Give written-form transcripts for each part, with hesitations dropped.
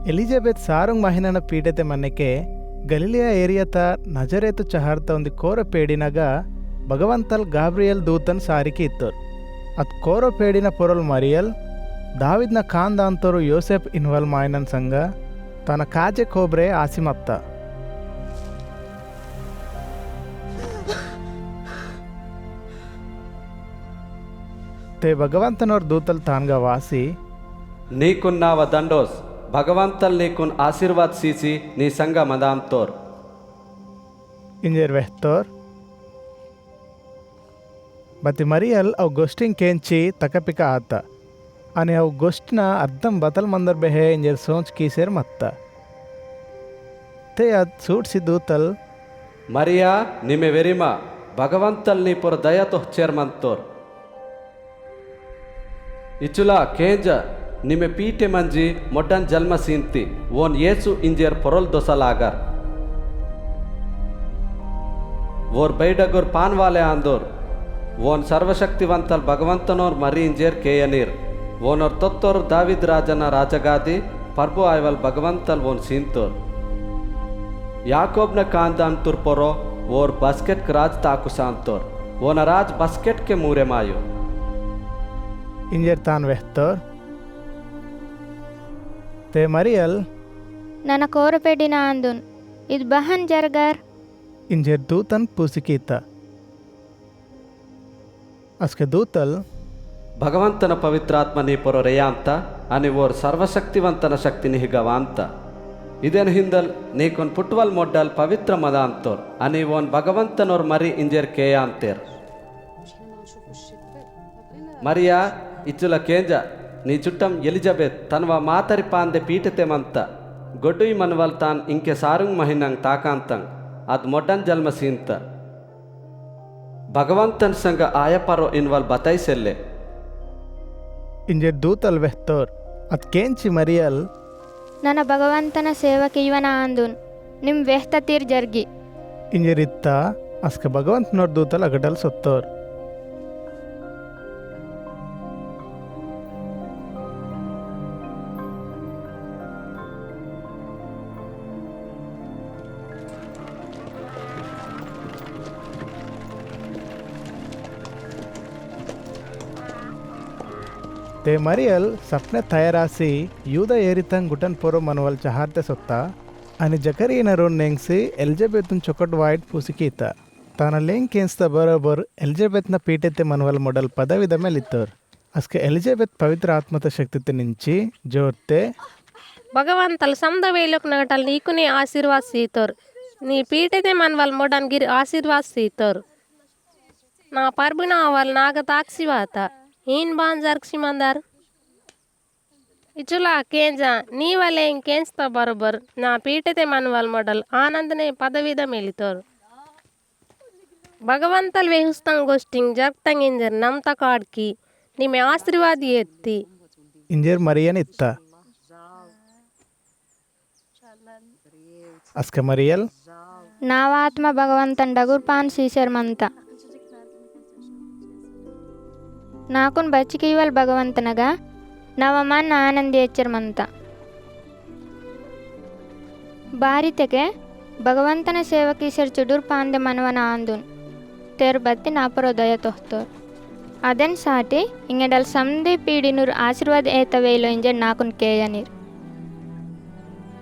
Elizabeth Sarang ಮಹಿನನ ಪೀಠತೆ ಮನೆಕೆ ಗಲಿಲಿಯಾ ಏರಿಯಾತ ನಜರೇತು ಚಹಾರ್ತ ಒಂದು ಕೋರ ಪೇಡಿನಾಗ ಭಗವಂತಲ್ ಗಾಬ್ರಿಯಲ್ ದೂತನ್ ಸಾರಿಕೆ ಇತ್ತರು. ಅದು ಕೋರ ಪೇಡಿನ ಪೊರಲ್ ಮರಿಯಲ್ దావిద్న ఖాందాంతోరు యోసెఫ్ involve మాయనన్ సంగ తన కాజೆ కోబ్ರೆ ఆసిమత్త తే భగవంతనోర్ దూతల్ తాన్గా వాసి నీకున్నావ దండోస్ భగవంతల్ నీకున్ ఆశీర్వాద్ సీసి నీ సంగ మదాంతోర్ ఇంజర్ వెహ్తోర్ బతి మరియల్ అవు గొస్టింగ్ కేంచి తకపిక ఆత અને આવું ગોષ્ઠના અર્ધમ બતલ મંદર બેહે इंजर सोच की सेर मत्ता ते अद सूट सी दूतल మరియా నిమె వెరిమ భగవంతల్ నీ పొర దయతో చేర్మంతోర్ ఇచులా కేంజ నిమె పీటె మంజి మొడ్డన్ జన్మ సీంతి ఓన్ యేసు ఇంజర్ పొరల్ దొసలాగర్ ఓర్ బైడగోర్ పాన్వాలే ఆందోర్ ఓన్ సర్వశక్తివంతల్ భగవంతనోర్ మరి ఇంజర్ కేయనీర్ ఓనర్ తొత్తోర్ దావిద్ రాజన రాజగాది పర్బు ఆయవల్ భగవంతల్ ఓన్ సీంతోర్ యాకోబ్న కాందాన్ తుర్పొరో ఓర్ బస్కెట్ రాజ్ తాకు సాంతోర్ ఓన రాజ్ బస్కెట్ కే మూరే మాయో इंजर तान वेहतोर ते मरियल ನನ್ನ ಕೋರಪೆಡಿನ ಅಂದುನ್ ಇದು ಬಹನ್ ಜರ್ಗರ್ इंजर दूतन पूसिकीता अस्के दूतल భగవంతన పవిత్రాత్మ నీ పొర రేయాంత అని ఓర్ సర్వశక్తివంతన శక్తిని హిగవాంత ఇదెన్ హిందల్ నీకొన్ పుట్వల్ మొడ్డల్ పవిత్ర మదాంతోర్ అని ఓన్ భగవంతనోర్ మరి ఇంజర్ కేయాంతేర్ మరియా ఇచ్చుల కేంజ నీ చుట్టం ఎలిజబెత్ తన్వ మాతరి పాందె పీటతెమంత గొడ్డుయి మన్వల్ తాన్ ఇంకె సారుంగ్ మహినంగ్ తాకాంతంగ్ అద్ మొడ్డన్ జల్మ సీంత భగవంతన్ సంగ ఆయపరో ఇన్వల్ బతై సెల్లె इंजर दूतल वेहतोर अद केंची मरियल ನನ್ನ ಭಗವಂತನ ಸೇವಕ ಇವನ ಅಂದುನ್ ನಿಮ್ ವೆಹ್ತ ತೀರ್ ಜರ್ಗಿ इंजर इत्ता अस्के भगवंतनोर दूतल अगडल सोत्तोर ते मरियल सपने तयारासी यूदा ఏరితం గుటన్ పొరో మనవల్ చహార్తే సొత్తా అని జకరీన రోన్ నెంగ్సి ఎలిజబెత్ను చొకట్ వైట్ పూసికీత ತಾನ ಲೇಂಗ್ ಕೇನ್ಸ್ತ ಬರೋಬರ್ ಎಲಿಜಬೆತ್ನ ಪೀಠೆತ್ತೆ ಮನವಲ್ ಮೊಡಲ್ ಪದವಿದ ಮೇಲಿತ್ತೋರ್ ಅಸ್ಕೆ ಎಲಿಜಬೆತ್ ಪವಿತ್ರ ಆತ್ಮತ ಶಕ್ತಿತೆ ನಿಂಚಿ ಜೋರ್ತೆ భగవంతల్ సంద వేలుకు నగటల్ నీకునే ఆశీర్వాద్ సీతోర్ నీ పీటెతే మనవల్ మొడన్ గిరి ఆశీర్వాద్ సీతోర్ నా పర్బున అవల్ నాగ తాక్సివాత హీన్ బాన్ జర్క్సి మందర్ ఇచులా కేంజా నీ వలే కేన్స్త బరోబర్ నా పీటెతే మనవల్ మొడల్ ఆనందనే పదవిద మెలితోర్ భగవంతల్ వేహుస్తంగ్ గోష్టింగ్ జర్క్తంగ్ ఇంజర్ నమ్త కాడ్కి నిమె ఆశీర్వాద్ ఎత్తి ఇంజర్ మరియన్ ఇత్త అస్క మరియల్ ನಾವಾತ್ಮ ಭಗವಂತನ್ ಡಗುರ್ ಪಾನ್ ಸೀಸರ್ ಮಂತ ನಾಕುನ್ ಬಚ್ಚಿಕೀವಲ್ ಭಗವಂತನಗ ನವಮನ್ ಆನಂದಿ ಎಚ್ಚರ್ ಮಂತ ಬಾರಿತೆಗೆ ಭಗವಂತನ ಸೇವಕೀಸರ್ ಚುಡುರ್ ಪಾಂದೆ ಮನವನ ಆಂದುನ್ ತೇರ್ ಬತ್ತಿ ನಾಪರೋದಯ ತೊಹ್ತೋರ್ ಅದನ್ ಸಾಟಿ ಇಂಗೆಡಲ್ ಸಂದೆ ಪೀಡಿನೂರ್ ಆಶೀರ್ವಾದ ಏತವೇಲು ಇಂಜರ್ ನಾಕುನ್ ಕೇಯನೀರ್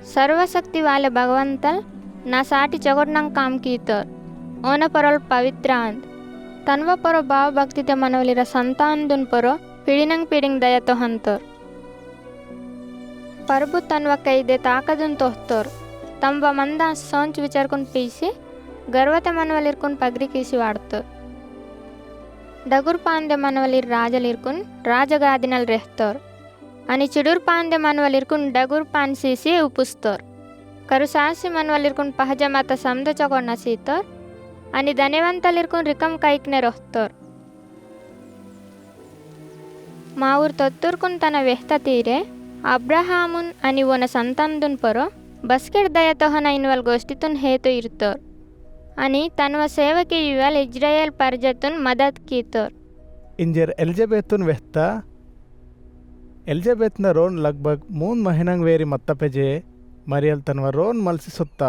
सर्वशक्ति वाले भगवंतल ना साटी चगोटनंग काम कीतोर ओन परल पवित्र अंद तन्व परो भाव भक्ति ते मनवलिर संतान दुन परो पीडिनंग पीडिंग दया तो हंतोर परबु तन्व कैदे ताकदुन तोहतोर तंव मंदा सोंच विचार कुन पीसी गर्वते मनवलिर कुन पगरी कीसी वाड़तोर डगुर पांदे मनवलिर राजलिर कुन राजगादिनल रहतोर అని చిడుర్ పాందె మనవలిర్కున్ డగుర్ పాన్ సీసి ఉపుస్తోర్ కరుసాసి మనవలిర్కున్ పహజమత సంద చొకొన్న సీతోర్ అని ధనవంతలిర్కున్ రికం కైక్నే రొహ్తోర్ మా ఊర్ తొత్తుర్కున్ తన వెహ్త తీరే అబ్రహామున్ అని ఓన సంతందున్ పొరో బస్కెట్ దయతోహన ఇన్వల్ గోష్ఠితున్ హేతు ఇర్తోర్ అని తనవ సేవకి ఇవల్ ఇజ్రాయెల్ పర్జతున్ మదత్ కీతోర్ ఇంజర్ ఎలిజబెతున్ వెహ్త ಎಲಿಜಬೆತ್ನ ರೋನ್ ಲಗ್ಭಗ್ 3 ಮಹಿನಂಗ್ ವೇರಿ ಮತ್ತಪೆಜೆ ಮರಿಯಲ್ ತನ್ವ ರೋನ್ ಮಲ್ಸಿ ಸುತ್ತ